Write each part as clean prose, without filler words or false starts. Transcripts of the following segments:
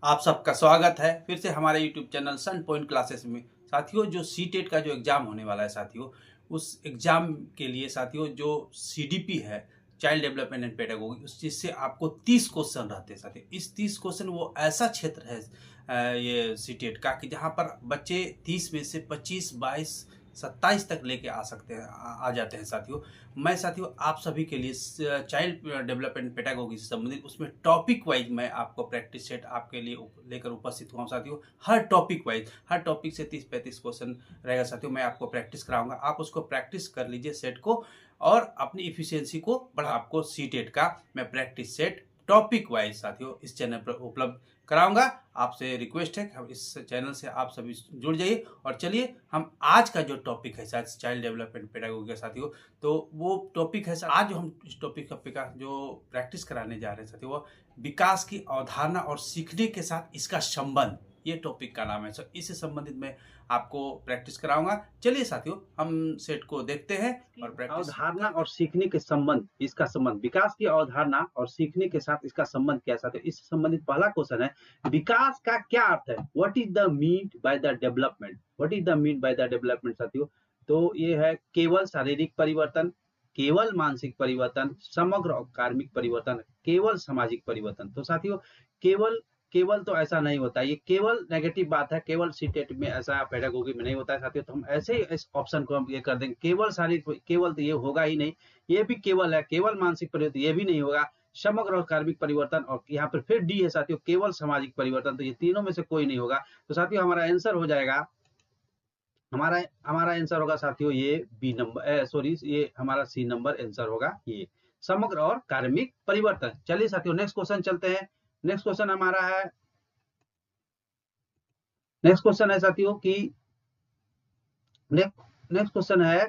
आप सबका स्वागत है फिर से हमारे YouTube चैनल सन पॉइंट क्लासेस में। साथियों, जो सीटेट का जो एग्ज़ाम होने वाला है साथियों, उस एग्ज़ाम के लिए साथियों जो CDP है, चाइल्ड डेवलपमेंट एंड पेडागोगी, उस चीज़ से आपको 30 क्वेश्चन रहते हैं साथियों। इस 30 क्वेश्चन वो ऐसा क्षेत्र है ये सीटेट का कि जहाँ पर बच्चे 30 में से 25, 22, 27 तक लेके आ सकते हैं, आ जाते हैं साथियों। मैं साथियों आप सभी के लिए चाइल्ड डेवलपमेंट पेडागोगी से संबंधित उसमें टॉपिक वाइज मैं आपको प्रैक्टिस सेट आपके लिए लेकर उपस्थित हुआ हूँ साथियों। हर टॉपिक वाइज, हर टॉपिक से 30-35 क्वेश्चन रहेगा साथियों। मैं आपको प्रैक्टिस कराऊंगा, आप उसको प्रैक्टिस कर लीजिए सेट को और अपनी इफिशियंसी को बढ़ा। आपको सीटेट का मैं प्रैक्टिस सेट टॉपिक वाइज साथियों इस चैनल पर उपलब्ध कराऊंगा। आपसे रिक्वेस्ट है कि हम इस चैनल से आप सभी जुड़ जाइए। और चलिए हम आज का जो टॉपिक है शायद चाइल्ड डेवलपमेंट पेडागोगी का साथियों, तो वो टॉपिक है आज जो हम इस टॉपिक का जो प्रैक्टिस कराने जा रहे हैं साथियों, वो विकास की अवधारणा और सीखने के साथ इसका संबंध, ये टॉपिक का नाम है। सर इससे संबंधित मैं आपको प्रैक्टिस कराऊंगा। चलिए साथियों हम सेट को देखते हैं और प्रैक्टिस। अवधारणा और सीखने के संबंध, इसका संबंध विकास की अवधारणा और सीखने के साथ इसका संबंध क्या है? इससे संबंधित पहला क्वेश्चन है, विकास का क्या अर्थ है? What is the mean by the development? What is the mean by the development साथियों? तो ये है केवल शारीरिक परिवर्तन, केवल मानसिक परिवर्तन, समग्र और कार्मिक परिवर्तन, केवल सामाजिक परिवर्तन। तो साथियों केवल केवल तो ऐसा नहीं होता, ये केवल नेगेटिव बात है, केवल सीटेट में ऐसा पेडागोगी में नहीं होता है साथियों। तो हम ऐसे ही इस ऑप्शन को हम ये कर देंगे, केवल शारीरिक, केवल तो ये होगा ही नहीं, ये भी केवल है, केवल मानसिक परिवर्तन ये भी नहीं होगा, समग्र और कार्मिक परिवर्तन, और यहाँ पर फिर डी है साथियों केवल सामाजिक परिवर्तन। तो ये तीनों में से कोई नहीं होगा। तो साथियों हमारा आंसर हो जाएगा, हमारा हमारा आंसर होगा साथियों ये बी नंबर, सॉरी ये हमारा सी नंबर आंसर होगा, ये समग्र और कार्मिक परिवर्तन। चलिए साथियों नेक्स्ट क्वेश्चन चलते हैं। नेक्स्ट क्वेश्चन हमारा है, नेक्स्ट क्वेश्चन है साथियों कि नेक्स्ट क्वेश्चन है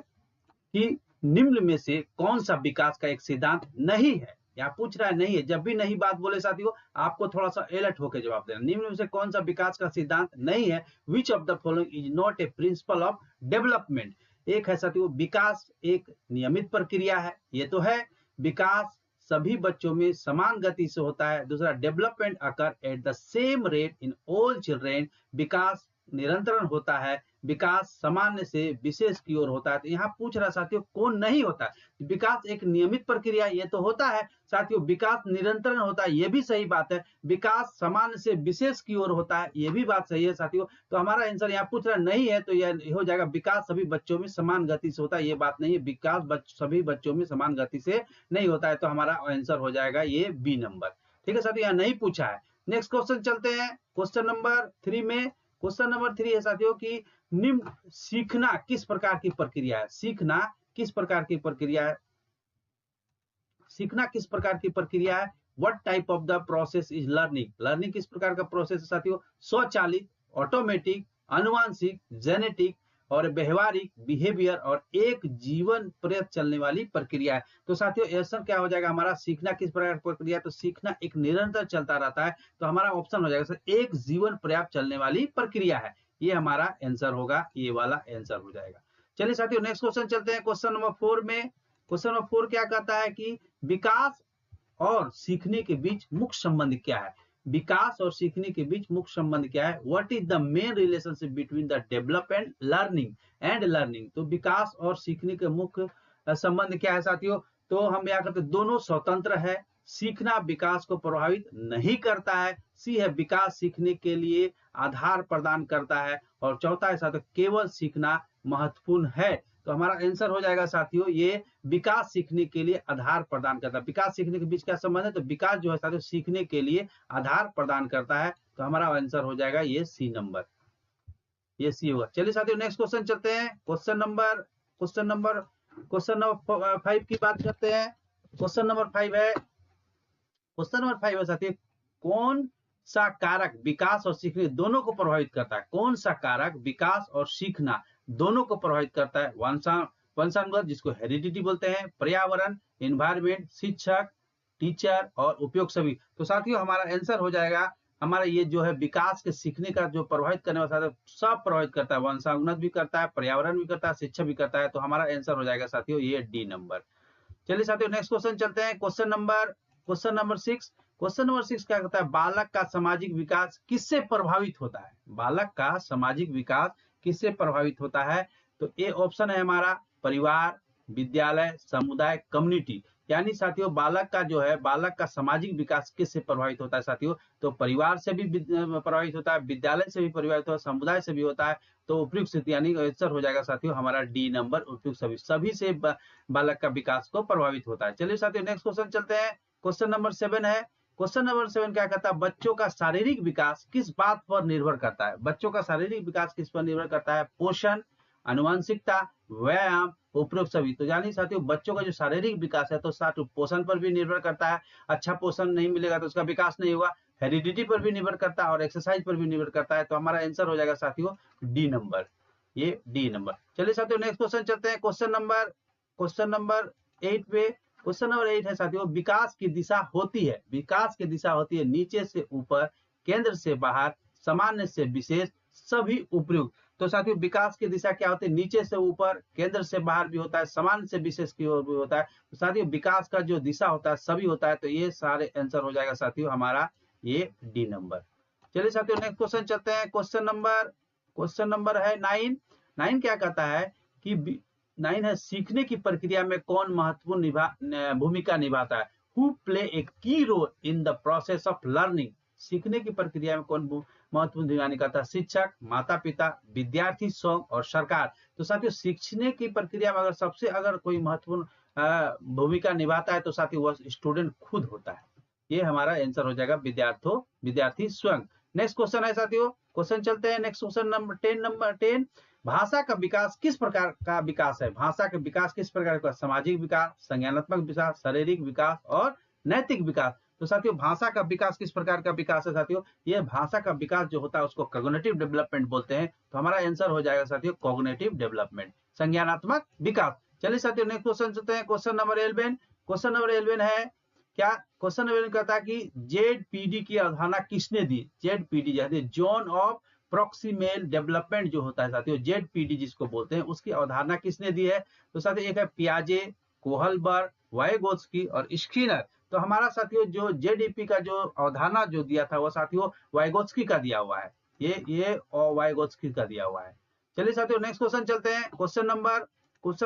कि निम्न में से कौन सा विकास का एक सिद्धांत नहीं है? या पूछ रहा है नहीं है, जब भी नहीं बात बोले साथियों आपको थोड़ा सा अलर्ट होकर जवाब देना। निम्न में से कौन सा विकास का सिद्धांत नहीं है? विच of the following is not a principle of development? एक है साथियों विकास एक नियमित प्रक्रिया है, ये तो है। विकास सभी बच्चों में समान गति से होता है। दूसरा, development occur at the same rate in all children, विकास निरंतर होता है, विकास सामान्य से विशेष की ओर होता है। तो यहाँ पूछ रहा साथियों कौन नहीं होता है? विकास एक नियमित प्रक्रिया, ये तो होता है साथियों। विकास निरंतर होता है, ये भी सही बात है। विकास सामान्य से विशेष की ओर होता है, ये भी बात सही है साथियों। तो हमारा आंसर यहाँ पूछ रहा नहीं है, तो यह हो जाएगा विकास सभी बच्चों में समान गति से होता है, ये बात नहीं है। विकास सभी बच्चों में समान गति से नहीं होता है, तो हमारा आंसर हो जाएगा ये बी नंबर। ठीक है साथियों, यहाँ नहीं पूछा है। नेक्स्ट क्वेश्चन चलते हैं क्वेश्चन नंबर 3 में। क्वेश्चन नंबर 3 है साथियों की निम्न सीखना किस प्रकार की प्रक्रिया है? सीखना किस प्रकार की प्रक्रिया है? सीखना किस प्रकार की प्रक्रिया है? What type of the process is learning? Learning किस प्रकार का प्रोसेस है साथियों? स्वचालित, ऑटोमेटिक, अनुवांशिक, जेनेटिक और व्यवहारिक, बिहेवियर और एक जीवन पर्यंत चलने वाली प्रक्रिया है। तो साथियों आंसर क्या हो जाएगा हमारा? सीखना किस प्रकार की प्रक्रिया है? तो सीखना एक निरंतर चलता रहता है, तो हमारा ऑप्शन हो जाएगा सर एक जीवन पर्याप्त चलने वाली प्रक्रिया है। ये हमारा आंसर होगा, ये वाला आंसर हो जाएगा। चलिए साथियों नेक्स्ट क्वेश्चन चलते हैं क्वेश्चन नंबर 4 में। क्वेश्चन नंबर 4 क्या कहता है कि विकास और सीखने के बीच मुख्य संबंध क्या है? विकास और सीखने के बीच मुख्य संबंध क्या है? What is the main relationship between the development learning and learning? तो विकास और सीखने के मुख्य संबंध क्या है साथियों? तो हम यहाँ कहते दोनों स्वतंत्र है, सीखना विकास को प्रभावित नहीं करता है, सी है विकास सीखने के लिए आधार प्रदान करता है, और चौथा है साथियों केवल सीखना महत्वपूर्ण है। तो हमारा आंसर हो जाएगा साथियों ये विकास सीखने के लिए आधार प्रदान करता है। विकास सीखने के बीच क्या संबंध है? तो विकास जो है साथियों सीखने के लिए आधार प्रदान करता है, तो हमारा आंसर हो जाएगा ये सी नंबर, ये सी होगा। चलिए साथियों नेक्स्ट क्वेश्चन चलते हैं। क्वेश्चन नंबर 5 की बात करते हैं। क्वेश्चन नंबर 5 है, क्वेश्चन नंबर 5 है साथियों कौन सा कारक विकास और सीखने दोनों को प्रभावित करता है? कौन सा कारक विकास और सीखना दोनों को प्रभावित करता है? वंशानुगत जिसको हेरिडिटी बोलते हैं, पर्यावरण, एनवायरमेंट, शिक्षक, टीचर और उपयोग सभी। तो साथियों हमारा आंसर हो जाएगा, हमारा ये जो है विकास के सीखने का जो प्रभावित करने वाला साथियों सब प्रभावित करता है, वंशानुगत भी करता है, पर्यावरण भी करता है, शिक्षा भी करता है। तो हमारा आंसर हो जाएगा साथियों ये डी नंबर। चलिए साथियों नेक्स्ट क्वेश्चन चलते हैं। क्वेश्चन नंबर 6, क्वेश्चन नंबर 6 क्या कहता है, बालक का सामाजिक विकास किससे प्रभावित होता है? बालक का सामाजिक विकास किससे प्रभावित होता है? तो ए ऑप्शन है हमारा परिवार, विद्यालय, समुदाय, कम्युनिटी। यानी साथियों बालक का जो है, बालक का सामाजिक विकास किससे प्रभावित होता है साथियों? तो परिवार से भी प्रभावित होता है, विद्यालय से भी प्रभावित होता है, समुदाय से भी होता है। तो उपयुक्त स्थिति यानी आंसर हो जाएगा साथियों हमारा डी नंबर, उपयुक्त सभी से बालक का विकास को प्रभावित होता है। चलिए साथियों नेक्स्ट क्वेश्चन चलते हैं। क्वेश्चन नंबर 7 है। क्वेश्चन नंबर 7 क्या कहता है, बच्चों का शारीरिक विकास किस बात पर निर्भर करता है? बच्चों का शारीरिक विकास किस पर निर्भर करता है? पोषण, आनुवंशिकता, व्यायाम, उपरोक्त सभी। तो यानी साथियों बच्चों का जो शारीरिक विकास है तो साथियों पोषण पर भी निर्भर करता है। अच्छा पोषण नहीं मिलेगा तो उसका विकास नहीं होगा। हेरिडिटी पर भी निर्भर करता है और एक्सरसाइज पर भी निर्भर करता है। तो हमारा आंसर हो जाएगा साथियों डी नंबर, ये डी नंबर। चलिए साथियों नेक्स्ट क्वेश्चन चलते हैं। क्वेश्चन नंबर 8 पे। क्वेश्चन नंबर 8 है साथियों, विकास की दिशा होती है, विकास की दिशा होती है नीचे से ऊपर, केंद्र से बाहर, सामान्य से विशेष, सभी उपयुक्त। तो साथियों विकास की दिशा क्या होती है? नीचे से ऊपर, केंद्र से बाहर भी होता है, सामान्य से विशेष की ओर भी होता है। तो साथियों विकास का जो दिशा होता है सभी होता है। तो ये सारे आंसर हो जाएगा साथियों हमारा ये डी नंबर। चलिए साथियों नेक्स्ट क्वेश्चन चलते हैं। क्वेश्चन नंबर है 9। 9 क्या कहता है कि 9 है, सीखने की प्रक्रिया में कौन महत्वपूर्ण भूमिका निभाता है? Who play a key role in the process of learning? सीखने की प्रक्रिया में कौन महत्वपूर्ण भूमिका निभाता है? शिक्षक, माता पिता, विद्यार्थी स्वयं और सरकार। तो साथियों सीखने की प्रक्रिया में अगर कोई महत्वपूर्ण भूमिका निभाता है तो साथियों वह स्टूडेंट खुद होता है। ये हमारा आंसर हो जाएगा विद्यार्थी स्वयं। नेक्स्ट क्वेश्चन है साथियों, क्वेश्चन चलते हैं नेक्स्ट क्वेश्चन नंबर 10। भाषा का विकास किस प्रकार का विकास है? भाषा का विकास किस प्रकार का? सामाजिक विकास, संज्ञानात्मक विकास, शारीरिक विकास और नैतिक विकास। तो साथियों भाषा का विकास किस प्रकार का विकास है साथियों? ये भाषा का विकास जो होता है उसको कॉग्निटिव डेवलपमेंट बोलते हैं। तो हमारा आंसर हो जाएगा साथियों कॉग्निटिव डेवलपमेंट, संज्ञानात्मक विकास। चलिए साथियों नेक्स्ट क्वेश्चन चलते हैं। Question number 11। क्वेश्चन नंबर 11 है क्या? क्वेश्चन नंबर 11 कहता है कि जेडपीडी की अवधारणा किसने दी? ZPD zone of proximal development जो होता है साथियों, जेडपीडी जिसको बोलते हैं, उसकी अवधारणा किसने दी है? तो साथियों एक है पियाजे, कोहलबर्ग, वाइगोत्स्की और स्किनर। तो हमारा साथियों जो जेडपी का जो अवधारणा जो दिया था वो साथियों वाइगोत्स्की का दिया हुआ है। ये वाइगोत्स्की का दिया हुआ है। चलिए साथियों नेक्स्ट क्वेश्चन चलते हैं। क्वेश्चन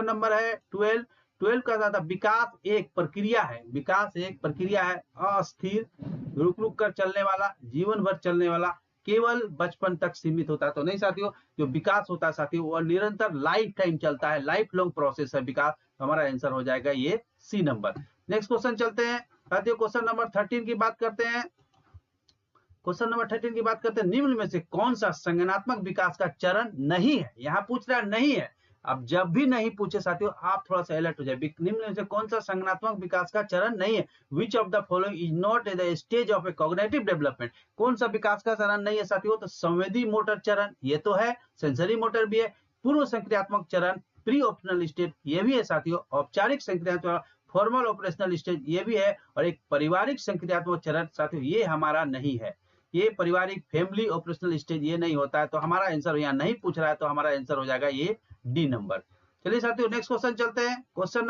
नंबर है 12। 12 का था विकास एक प्रक्रिया है, विकास एक प्रक्रिया है, अस्थिर, रुक कर चलने वाला, जीवन भर चलने वाला, केवल बचपन तक सीमित होता है। तो नहीं साथियों, जो विकास होता है साथियों वो निरंतर लाइफ टाइम चलता है, लाइफ लॉन्ग प्रोसेस है विकास। तो हमारा आंसर हो जाएगा ये सी नंबर। नेक्स्ट क्वेश्चन चलते हैं साथियों, क्वेश्चन नंबर 13 की बात करते हैं। क्वेश्चन नंबर 13 की बात करते हैं, निम्न में से कौन सा संज्ञानात्मक विकास का चरण नहीं है? यहाँ पूछ रहा है नहीं है। अब जब भी नहीं पूछे साथियों आप थोड़ा सा अलर्ट हो जाए। निम्न में से कौन सा संज्ञानात्मक विकास का चरण नहीं है? विच of the following is not the stage of A cognitive development? कौन सा विकास का चरण नहीं है साथियों? तो संवेदी मोटर चरण ये तो है, सेंसरी मोटर भी है, पूर्व संक्रियात्मक चरण, प्री ऑपरेशनल स्टेज ये भी है साथियों, औपचारिक संक्रियात्मक फॉर्मल ऑपरेशनल स्टेज ये भी है, और एक पारिवारिक संक्रियात्मक चरण साथियों ये हमारा नहीं है। ये पारिवारिक फैमिली ऑपरेशनल स्टेज ये नहीं होता है। तो हमारा आंसर यहाँ नहीं पूछ रहा है, तो हमारा आंसर हो जाएगा ये डी नंबर। चलिए साथियों नेक्स्ट क्वेश्चन चलते हैं। क्वेश्चन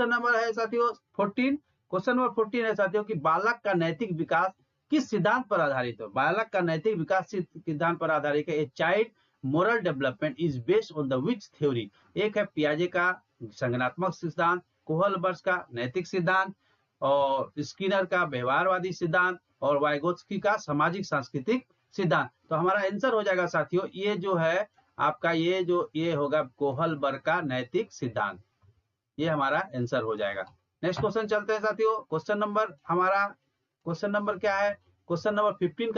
नंबर है साथियों 14। क्वेश्चन नंबर 14 है साथियों कि बालक का नैतिक विकास किस सिद्धांत पर आधारित है? बालक का नैतिक विकास सिद्धांत पर आधारित है। A child moral development is based on the which theory? एक है पियाजे का संज्ञानात्मक सिद्धांत, कोहलबर्ग का नैतिक सिद्धांत, और स्किनर का व्यवहारवादी सिद्धांत, और वाइगोत्स्की का सामाजिक सांस्कृतिक सिद्धांत। तो हमारा आंसर हो जाएगा साथियों ये जो है आपका ये होगा कोहलबर्ग का नैतिक सिद्धांत, ये हमारा आंसर हो जाएगा। नेक्स्ट क्वेश्चन चलते हैं साथियों। क्वेश्चन नंबर क्या है? क्वेश्चन नंबर 15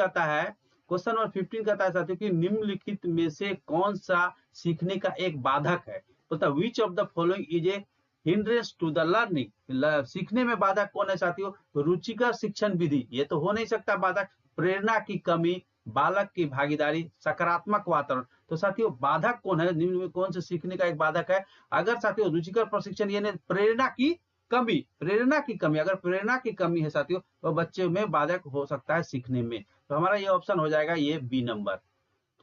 कहता है साथियों कि निम्नलिखित में से कौन सा सीखने का एक बाधक है? तो which of the following is a hindrance to the learning? सीखने में बाधक कौन है साथियों? रुचिकर शिक्षण विधि ये तो हो नहीं सकता बाधक, प्रेरणा की कमी, बालक की भागीदारी, सकारात्मक वातावरण। तो साथियों बाधक कौन है? निम्न में कौन से सीखने का एक बाधक है? अगर साथियों रुचिकर प्रशिक्षण यानी प्रेरणा की कमी, अगर प्रेरणा की कमी है साथियों तो बच्चे में बाधक हो सकता है सीखने में। तो हमारा ये ऑप्शन हो जाएगा ये बी नंबर।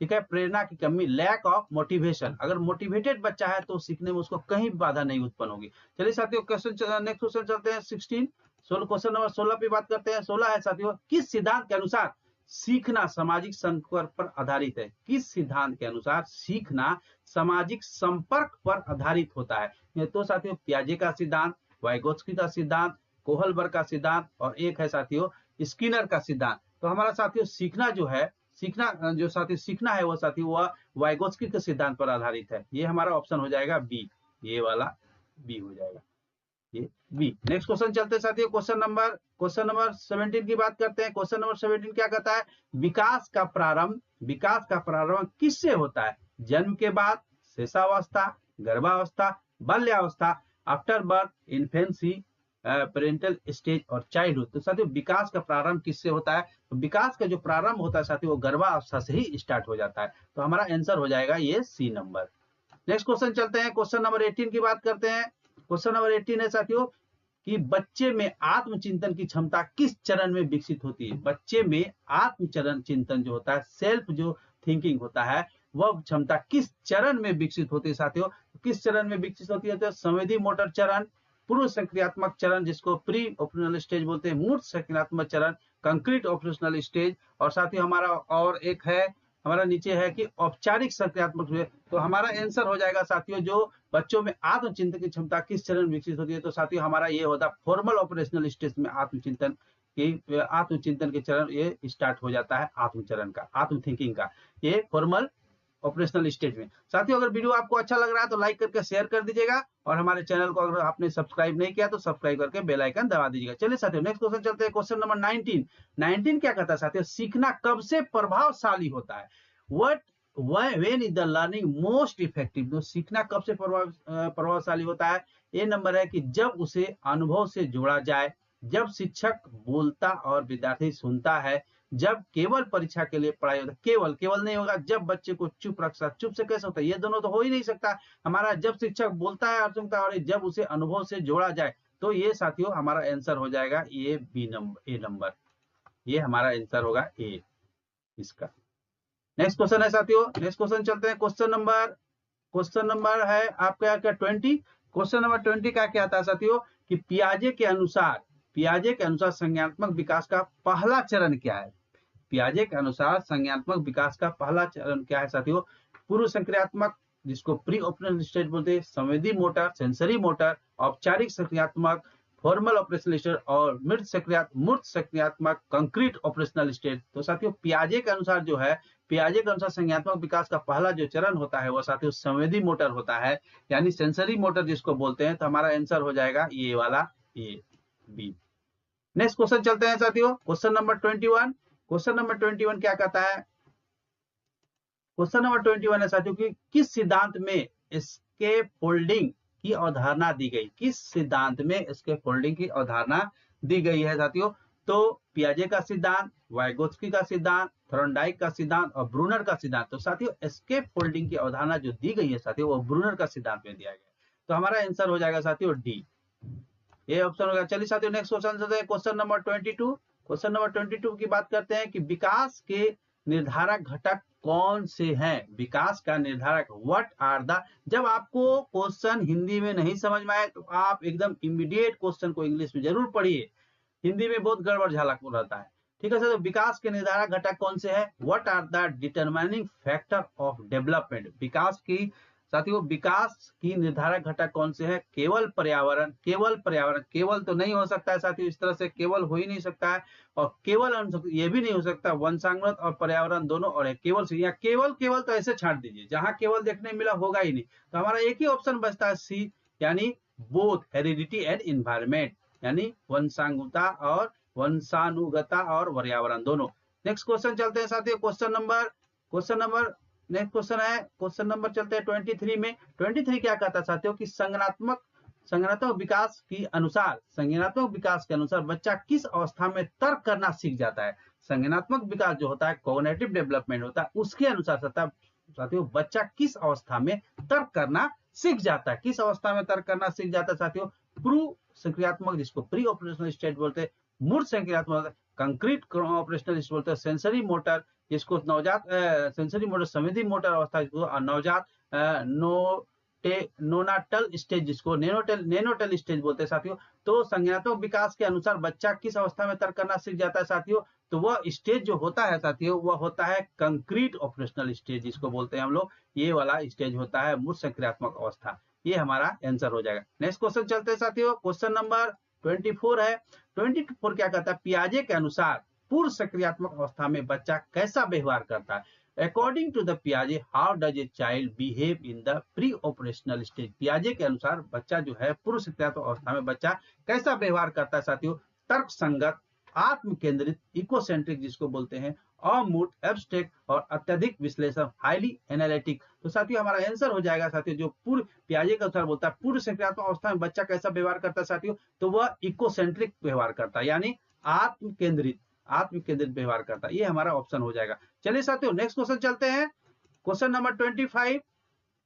ठीक है, प्रेरणा की कमी, लैक ऑफ मोटिवेशन। अगर मोटिवेटेड बच्चा है तो सीखने में उसको कहीं भी बाधा नहीं उत्पन्न होगी। चलिए साथियों, क्वेश्चन नेक्स्ट क्वेश्चन चलते हैं 16 क्वेश्चन नंबर 16 पे बात करते हैं। 16 है साथियों, किस सिद्धांत के अनुसार सीखना सामाजिक संपर्क पर आधारित है? किस सिद्धांत के अनुसार सीखना सामाजिक संपर्क पर आधारित होता है? तो साथियों पियाजे का सिद्धांत, वाइगोत्स्की का सिद्धांत, कोहलबर्ग का सिद्धांत और एक है साथियों स्किनर का सिद्धांत। तो हमारा साथियों सीखना जो है, सीखना जो साथी सीखना है वो साथी वह वाइगोत्स्की के सिद्धांत पर आधारित है। ये हमारा ऑप्शन हो जाएगा बी, ये वाला बी हो जाएगा, ये बी। नेक्स्ट क्वेश्चन चलते हैं साथियों, क्वेश्चन नंबर 17 की बात करते हैं। क्वेश्चन नंबर 17 क्या कहता है? विकास का प्रारंभ किससे होता है? जन्म के बाद, शेषावस्था, गर्भावस्था, बाल्यावस्था, after birth, infancy, parental stage और चाइल्डहुड। तो साथियों विकास का प्रारंभ किससे होता है? तो विकास का जो प्रारंभ होता है साथियों वो गर्भावस्था से ही स्टार्ट हो जाता है। तो हमारा आंसर हो जाएगा ये सी नंबर। नेक्स्ट क्वेश्चन चलते हैं, क्वेश्चन नंबर 18 की बात करते हैं। क्वेश्चन नंबर 18 है साथियों कि बच्चे में आत्मचिंतन की क्षमता किस चरण में विकसित होती है? बच्चे में आत्मचरण चिंतन जो होता है, सेल्फ जो थिंकिंग होता है, वह क्षमता किस चरण में विकसित होती है साथियों? किस चरण में विकसित होती है? तो संवेदी मोटर चरण, पूर्व संक्रियात्मक चरण जिसको प्री ऑपरेशनल स्टेज बोलते हैं, मूर्त संक्रियात्मक चरण, कंक्रीट ऑपरेशनल स्टेज, और साथ ही हमारा और एक है हमारा नीचे है कि औपचारिक संक्रियात्मक। तो हमारा आंसर हो जाएगा साथियों जो बच्चों में आत्मचिंतन की क्षमता किस चरण में विकसित होती है? तो साथियों हमारा ये होता है फॉर्मल ऑपरेशनल स्टेज में आत्मचिंतन के चरण ये स्टार्ट हो जाता है, आत्मचरण का, आत्म थिंकिंग का, ये फॉर्मल ऑपरेशनल स्टेज में। साथियों अगर वीडियो आपको अच्छा लग रहा है तो लाइक करके शेयर कर दीजिएगा, और हमारे चैनल को अगर आपने सब्सक्राइब नहीं किया तो सब्सक्राइब करके बेल आइकन दबा दीजिएगा। चलिए साथियों नेक्स्ट क्वेश्चन चलते हैं, क्वेश्चन नंबर 19 क्या कहता है साथियों? सीखना कब से प्रभावशाली होता है? What when is the learning most effective? तो सीखना कब से प्रभावशाली होता है? ये नंबर है कि जब उसे अनुभव से जोड़ा जाए, जब शिक्षक बोलता और विद्यार्थी सुनता है, जब केवल परीक्षा के लिए पढ़ाई होता है, केवल नहीं होगा, जब बच्चे को चुप रखता, चुप से कैसे होता है? ये दोनों तो हो ही नहीं सकता हमारा, जब शिक्षक बोलता है और सुनता है, और जब उसे अनुभव से जोड़ा जाए। तो ये साथियों हमारा आंसर हो जाएगा ये बी नंबर, ए नंबर, ये हमारा आंसर होगा ए इसका। नेक्स्ट क्वेश्चन है साथियों, नेक्स्ट क्वेश्चन चलते हैं, क्वेश्चन नंबर है आपका क्या 20। क्वेश्चन नंबर 20 का क्या था साथियों कि पियाजे के अनुसार संज्ञानात्मक विकास का पहला चरण क्या है? पियाजे के अनुसार संज्ञानात्मक विकास का पहला चरण क्या है साथियों? पूर्व संक्रियात्मक जिसको प्री ऑपरेशनल स्टेज बोलते हैं, संवेदी मोटर, सेंसरी मोटर, औपचारिक संक्रियात्मक, फॉर्मल ऑपरेशनल स्टेज और मूर्त संक्रियात्मक, कंक्रीट ऑपरेशनल स्टेज। तो साथियों पियाजे के अनुसार जो है, पियाजे के अनुसार संज्ञानात्मक विकास का पहला जो चरण होता है वो साथियों संवेदी मोटर होता है, यानी सेंसरी मोटर जिसको बोलते हैं। तो हमारा आंसर हो जाएगा ये वाला, ए बी। नेक्स्ट क्वेश्चन चलते हैं साथियों, क्वेश्चन नंबर 21। क्वेश्चन नंबर 21 क्या कहता है? क्वेश्चन नंबर 21 है साथियों कि किस सिद्धांत में एस्केप फोल्डिंग की अवधारणा दी गई? किस सिद्धांत में एस्केप फोल्डिंग की अवधारणा दी गई है साथियों? तो पियाजे का सिद्धांत, वाइगोत्स्की का सिद्धांत, थॉर्नडाइक का सिद्धांत और ब्रूनर का सिद्धांत। तो साथियों एस्केप फोल्डिंग की अवधारणा जो दी गई है साथियों वो ब्रूनर का सिद्धांत में दिया गया है। तो हमारा आंसर हो जाएगा साथियों डी, ये ऑप्शन होगा। चलिए साथियों नेक्स्ट क्वेश्चन चलते हैं, क्वेश्चन नंबर 22। क्वेश्चन नंबर 22 की बात करते हैं कि विकास के निर्धारक घटक कौन से हैं? विकास का निर्धारक, व्हाट आर द। जब आपको क्वेश्चन हिंदी में नहीं समझ में आए तो आप एकदम इमीडिएट क्वेश्चन को इंग्लिश में जरूर पढ़िए, हिंदी में बहुत गड़बड़ झालक रहता है। ठीक है सर, तो विकास के निर्धारक घटक कौन से हैं? What are the determining factor of development? विकास की साथियों विकास की निर्धारक घटक कौन से हैं? केवल पर्यावरण, केवल तो नहीं हो सकता है साथियों, इस तरह से केवल हो ही नहीं सकता है, और केवल ये भी नहीं हो सकता, वंशांगत और पर्यावरण दोनों, और केवल से, या केवल तो ऐसे छांट दीजिए, जहां केवल देखने मिला होगा ही नहीं। तो हमारा एक ही ऑप्शन बचता है सी, यानी बोथ हेरिडिटी एंड इन्वायरमेंट, यानी वंशानुगता और पर्यावरण दोनों। नेक्स्ट क्वेश्चन चलते हैं साथियों, क्वेश्चन नंबर नेक्स्ट क्वेश्चन है, क्वेश्चन नंबर चलते हैं 23 में। 23 क्या कहता है साथियों कि संज्ञानात्मक विकास के अनुसार बच्चा किस अवस्था में तर्क करना सीख जाता है? संज्ञानात्मक विकास जो होता है, कॉग्निटिव डेवलपमेंट होता है, उसके अनुसार साथियों बच्चा किस अवस्था में तर्क करना सीख जाता है? किस अवस्था में तर्क करना सीख जाता है साथियों? पूर्व संक्रियात्मक जिसको प्री ऑपरेशनल स्टेज बोलते हैं, मूर्त संक्रियात्मक, कंक्रीट ऑपरेशनल स्टेज बोलते हैं, सेंसरी मोटर, जिसको नवजात सेंसरी मोटर संवेदी मोटर अवस्था, जिसको नवजात नोनाटल स्टेज, जिसको नेनोटल स्टेज बोलते हैं साथियों। तो संज्ञानात्मक विकास के अनुसार बच्चा किस अवस्था में तर्क करना सीख जाता है साथियों, तो वह स्टेज जो होता है साथियों, वह होता है कंक्रीट ऑपरेशनल स्टेज, जिसको बोलते हैं हम लोग। ये वाला स्टेज होता है मूर्त सक्रियात्मक अवस्था। ये हमारा आंसर हो जाएगा। नेक्स्ट क्वेश्चन चलते हैं साथियों, क्वेश्चन नंबर 24 है। 24 क्या कहता है, पियाजे के अनुसार पूर्व सक्रियात्मक अवस्था में बच्चा कैसा व्यवहार करता है। अकॉर्डिंग टू द पियाजे, how does a child behave in the pre operational stage. पियाजे के अनुसार बच्चा जो है पूर्व सक्रियात्मक अवस्था में बच्चा कैसा व्यवहार करता है साथियों। तर्क संगत, आत्म केंद्रित, इकोसेंट्रिक जिसको बोलते हैं, अमूर्त, एब्स्ट्रैक्ट और अत्यधिक विश्लेषण, हाईली एनालिटिक। तो साथियों हमारा आंसर हो जाएगा साथियों, जो पूर्व पियाजे के अनुसार बोलता है पूर्व सक्रियात्मक अवस्था में बच्चा कैसा व्यवहार करता है साथियों, तो वह इकोसेंट्रिक व्यवहार करता है, यानी आत्म केंद्रित व्यवहार करता है। ये हमारा ऑप्शन हो जाएगा। चलिए साथियों नेक्स्ट क्वेश्चन चलते हैं, क्वेश्चन नंबर 25।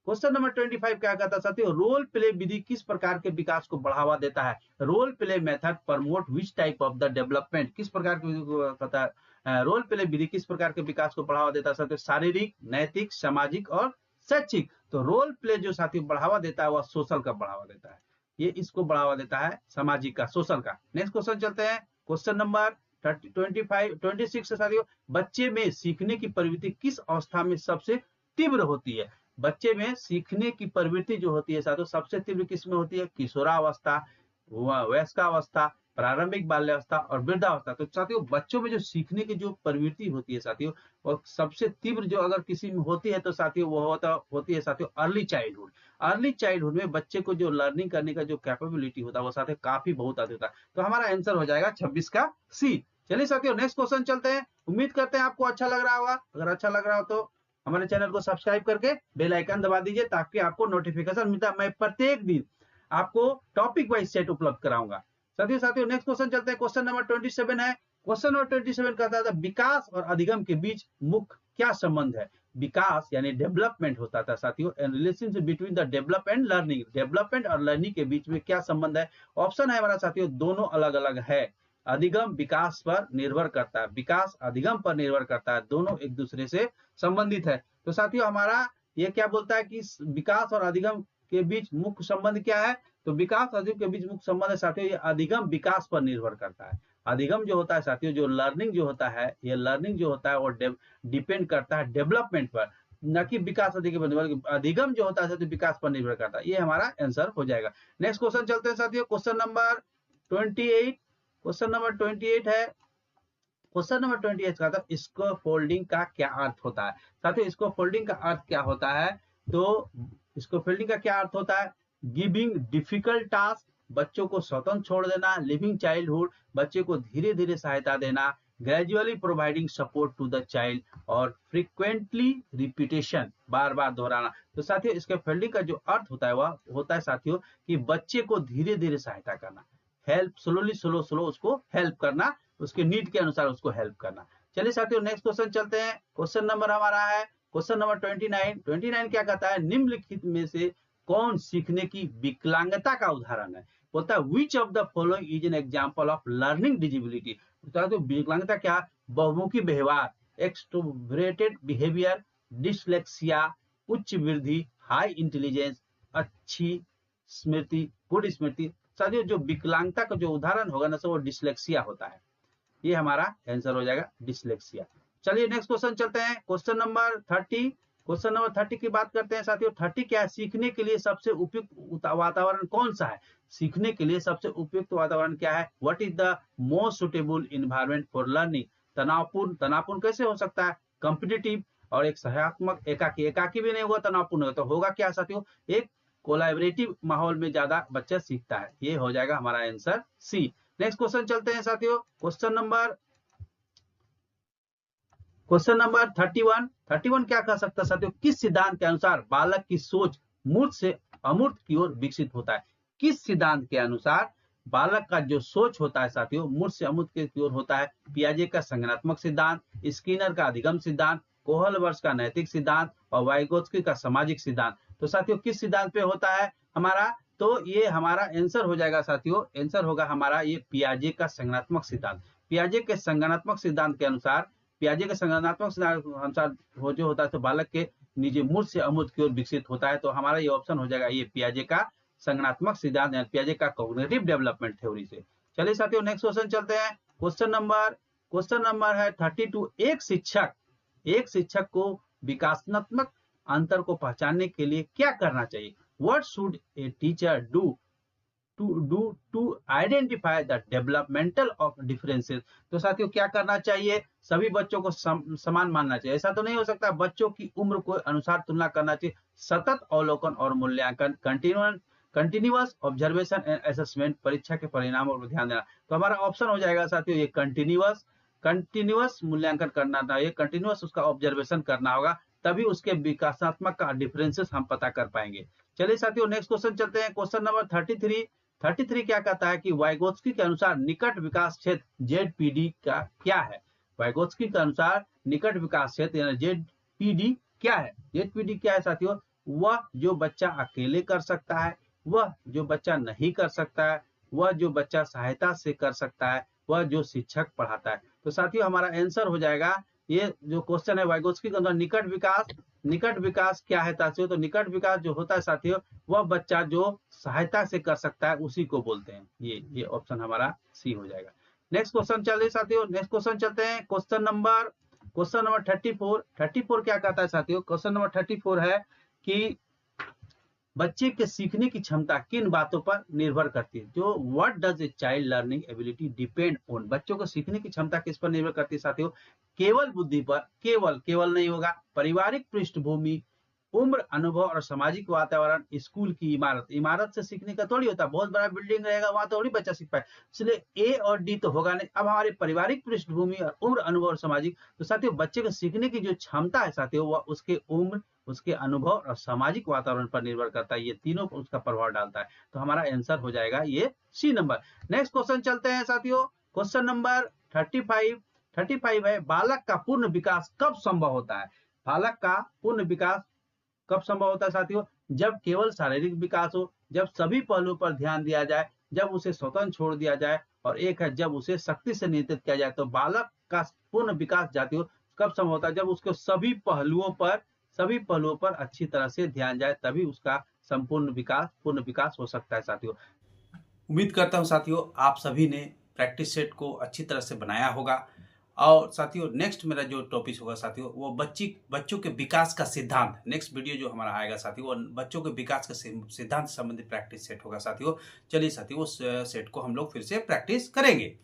क्वेश्चन नंबर 25 क्या कहता है साथियों, रोल प्ले विधि किस प्रकार के विकास को बढ़ावा देता है। Role play method promote which type of the development. किस प्रकार की विधि को कहता है, रोल प्ले विधि किस प्रकार के विकास को बढ़ावा देता है साथियों, शारीरिक, नैतिक, सामाजिक और शैक्षिक। तो रोल प्ले जो साथियों बढ़ावा देता है वह सोशल का बढ़ावा देता है, ये इसको बढ़ावा देता है सामाजिक का, सोशल का। नेक्स्ट क्वेश्चन चलते हैं, क्वेश्चन नंबर 26 से साथियों, बच्चे में सीखने की प्रवृत्ति किस अवस्था में सबसे तीव्र होती है। बच्चे में सीखने की प्रवृत्ति जो होती है साथियों सबसे तीव्र किस में होती है, किशोरावस्था, वयस्कावस्था, प्रारंभिक बाल्यावस्था और वृद्धावस्था। तो साथियों बच्चों में जो सीखने की जो प्रवृत्ति होती है साथियों, वो सबसे तीव्र जो अगर किसी में होती है तो साथियों वो होती है साथियों अर्ली चाइल्डहुड। अर्ली चाइल्डहुड में बच्चे को जो लर्निंग करने का जो कैपेबिलिटी होता है वो साथियों काफी बहुत अधिक होता है। तो हमारा आंसर हो जाएगा 26 का सी। चलिए साथियों नेक्स्ट क्वेश्चन चलते हैं। उम्मीद करते हैं आपको अच्छा लग रहा होगा। अगर अच्छा लग रहा हो तो हमारे चैनल को सब्सक्राइब करके बेल आइकन दबा दीजिए, ताकि आपको नोटिफिकेशन मिलता है। मैं प्रत्येक दिन आपको टॉपिक वाइज सेट उपलब्ध कराऊंगा। साथियों नेक्स्ट क्वेश्चन चलते हैं, क्वेश्चन नंबर 27 है। क्वेश्चन नंबर 27 कहता था विकास और अधिगम के बीच मुख्य क्या संबंध है। विकास यानी डेवलपमेंट होता था साथियों, and relationship between the develop and learning. Development और लर्निंग के बीच में क्या संबंध है। ऑप्शन है हमारा साथियों दोनों अलग अलग है। अधिगम विकास पर निर्भर करता है, विकास अधिगम पर निर्भर करता है, दोनों एक दूसरे से संबंधित है। तो साथियों हमारा ये क्या बोलता है कि विकास और अधिगम के बीच मुख्य संबंध क्या है। तो विकास और अधिगम के बीच मुख्य संबंध है साथियों, ये अधिगम विकास पर निर्भर करता है। अधिगम जो होता है साथियों, जो लर्निंग जो होता है, ये लर्निंग जो होता है वो डिपेंड करता है डेवलपमेंट पर, न कि विकास अधिगम जो होता है साथियों विकास पर निर्भर करता है। ये हमारा आंसर हो जाएगा। नेक्स्ट क्वेश्चन चलते हैं साथियों, क्वेश्चन नंबर 28। क्वेश्चन नंबर 28 है। क्वेश्चन नंबर 28 का था स्कैफोल्डिंग का क्या अर्थ होता है। साथियों स्कैफोल्डिंग का अर्थ क्या होता है, तो स्कैफोल्डिंग का क्या अर्थ होता है, गिविंग डिफिकल्ट टास्क, बच्चों को स्वतंत्र छोड़ देना, लिविंग चाइल्डहुड, बच्चे को धीरे धीरे सहायता देना, gradually providing support to the child, और फ्रीक्वेंटली रिपीटेशन, बार बार दोहराना। तो साथियों स्कैफोल्डिंग का जो अर्थ होता है वह होता है साथियों कि बच्चे को धीरे धीरे सहायता करना, हेल्प स्लो उसको हेल्प करना, उसके नीड के अनुसार उसको हेल्प करना। चलिए साथियों नेक्स्ट क्वेश्चन चलते हैं, क्वेश्चन नंबर हमारा है क्वेश्चन नंबर 29 क्या कहता है, निम्नलिखित में से कौन सीखने की विकलांगता का उदाहरण है। बोलता है विच of the following is an example of learning disability. तो विकलांगता क्या, बहुमुखी व्यवहार, एक्सट्रोवर्टेड बिहेवियर, डिसलेक्सिया, उच्च वृद्धि, हाई इंटेलिजेंस, अच्छी स्मृति, गुड स्मृति। साथियों जो विकलांगता का जो उदाहरण होगा ना सो वो डिसलेक्सिया होता है। ये हमारा आंसर हो जाएगा डिसलेक्सिया। चलिए नेक्स्ट क्वेश्चन चलते हैं, क्वेश्चन नंबर 30। क्वेश्चन नंबर 30 की बात करते हैं साथियों। 30 क्या है, सीखने के लिए सबसे उपयुक्त वातावरण कौन सा है। सीखने के लिए सबसे उपयुक्त वातावरण क्या है, what is the most suitable environment for learning. तनावपूर्ण कैसे हो सकता है, कॉम्पिटिटिव और एक सहायतात्मक, एकाकी भी नहीं होगा तनावपूर्ण, तो होगा क्या साथियों, एक कोलैबोरेटिव माहौल में ज्यादा बच्चा सीखता है। ये हो जाएगा हमारा आंसर सी। नेक्स्ट क्वेश्चन चलते हैं साथियों, क्वेश्चन नंबर 31 क्या कह सकता है साथियों, किस सिद्धांत के अनुसार बालक की सोच मूर्त से अमूर्त की ओर विकसित होता है। किस सिद्धांत के अनुसार बालक का जो सोच होता है साथियों मूर्त से अमूर्त की ओर होता है। पियाजे का संज्ञानात्मक सिद्धांत, स्किनर का अधिगम सिद्धांत, कोहलवर्स का नैतिक सिद्धांत और वाइगोत्स्की का सामाजिक सिद्धांत। तो साथियों किस सिद्धांत पे होता है हमारा, तो ये हमारा आंसर हो जाएगा साथियों, आंसर होगा हमारा ये पियाजे का संज्ञानात्मक सिद्धांत। पियाजे के संज्ञानात्मक सिद्धांत के अनुसार पियाजे के संज्ञानात्मक सिद्धांत के अनुसार हो जो होता है तो बालक के निजी मूर्त से अमूर्त की ओर विकसित होता है। तो हमारा ये ऑप्शन हो जाएगा ये पियाजे का संज्ञानात्मक सिद्धांत यानी पियाजे का कॉग्निटिव डेवलपमेंट थ्योरी से। चलिए साथियों नेक्स्ट क्वेश्चन चलते हैं। क्वेश्चन नंबर है 32। एक शिक्षक को विकासात्मक अंतर को पहचानने के लिए क्या करना चाहिए? What should a teacher do to identify the developmental of differences? तो साथियों क्या करना चाहिए? सभी बच्चों को समान मानना चाहिए। ऐसा तो नहीं हो सकता, बच्चों की उम्र को अनुसार तुलना करना चाहिए। सतत अवलोकन और मूल्यांकन, कंटिन्यूअस ऑब्जर्वेशन एंड असेसमेंट, परीक्षा के परिणामों पर ध्यान देना। तो हमारा ऑप्शन हो जाएगा साथियों ये कंटिन्यूअस मूल्यांकन करना चाहिए, कंटिन्यूअस उसका ऑब्जर्वेशन करना होगा, तभी उसके विकासात्मक का डिफरेंसेस हम पता कर पाएंगे। चलिए साथियों नेक्स्ट क्वेश्चन चलते हैं। क्वेश्चन नंबर 33 क्या कहता है कि वाइगोत्स्की के अनुसार निकट विकास क्षेत्र ZPD का क्या है? वाइगोत्स्की के अनुसार निकट विकास क्षेत्र यानी ZPD क्या है? ZPD क्या है साथियों? वह जो बच्चा अकेले कर सकता है, वह जो बच्चा नहीं कर सकता है, वह जो बच्चा सहायता से कर सकता है, वह जो शिक्षक पढ़ाता है। तो साथियों हमारा आंसर हो जाएगा ये जो क्वेश्चन है वाइगोत्स्की के अंदर निकट विकास क्या है साथियों? तो निकट विकास जो होता है साथियों वह बच्चा जो सहायता से कर सकता है उसी को बोलते हैं। ये ऑप्शन हमारा सी हो जाएगा। नेक्स्ट क्वेश्चन चलिए साथियों नेक्स्ट क्वेश्चन चलते हैं। क्वेश्चन नंबर 34 क्या कहता है साथियों? क्वेश्चन नंबर 34 है कि बच्चे के सीखने की क्षमता किन बातों पर निर्भर करती है? जो what does a child learning ability depend on? बच्चों को सीखने की क्षमता किस पर निर्भर करती है साथियों? केवल बुद्धि पर? केवल नहीं होगा। पारिवारिक पृष्ठभूमि, उम्र, अनुभव और सामाजिक वातावरण, स्कूल की इमारत से सीखने का थोड़ी होता है। बहुत बड़ा बिल्डिंग रहेगा वहां थोड़ी बच्चा सीख पाए, इसलिए ए और डी तो होगा नहीं। अब हमारे पारिवारिक पृष्ठभूमि और उम्र, अनुभव और सामाजिक, तो साथियों बच्चे को सीखने की जो क्षमता है साथियों वह उसके उम्र, उसके अनुभव और सामाजिक वातावरण पर निर्भर करता है। ये तीनों पर उसका प्रभाव डालता है। तो हमारा आंसर हो जाएगा ये सी नंबर। नेक्स्ट क्वेश्चन चलते हैं साथियों। क्वेश्चन नंबर 35 है बालक का पूर्ण विकास कब संभव होता है? बालक का पूर्ण विकास कब संभव होता है साथियों? जब केवल शारीरिक विकास हो, जब सभी पहलुओं पर ध्यान दिया जाए, जब उसे स्वतंत्र छोड़ दिया जाए, और एक है जब उसे शक्ति से नियंत्रित किया जाए। तो बालक का पूर्ण विकास साथियों कब संभव होता है? जब उसको सभी पहलुओं पर अच्छी तरह से ध्यान जाए, तभी उसका पूर्ण विकास हो सकता है साथियों। उम्मीद करता हूँ साथियों आप सभी ने प्रैक्टिस सेट को अच्छी तरह से बनाया होगा। और साथियों नेक्स्ट मेरा जो टॉपिक होगा साथियों वो बच्चों के विकास का सिद्धांत। नेक्स्ट वीडियो जो हमारा आएगा साथियों वो बच्चों के विकास का सिद्धांत संबंधित प्रैक्टिस सेट होगा साथियों। चलिए साथियों उस सेट को हम लोग फिर से प्रैक्टिस करेंगे।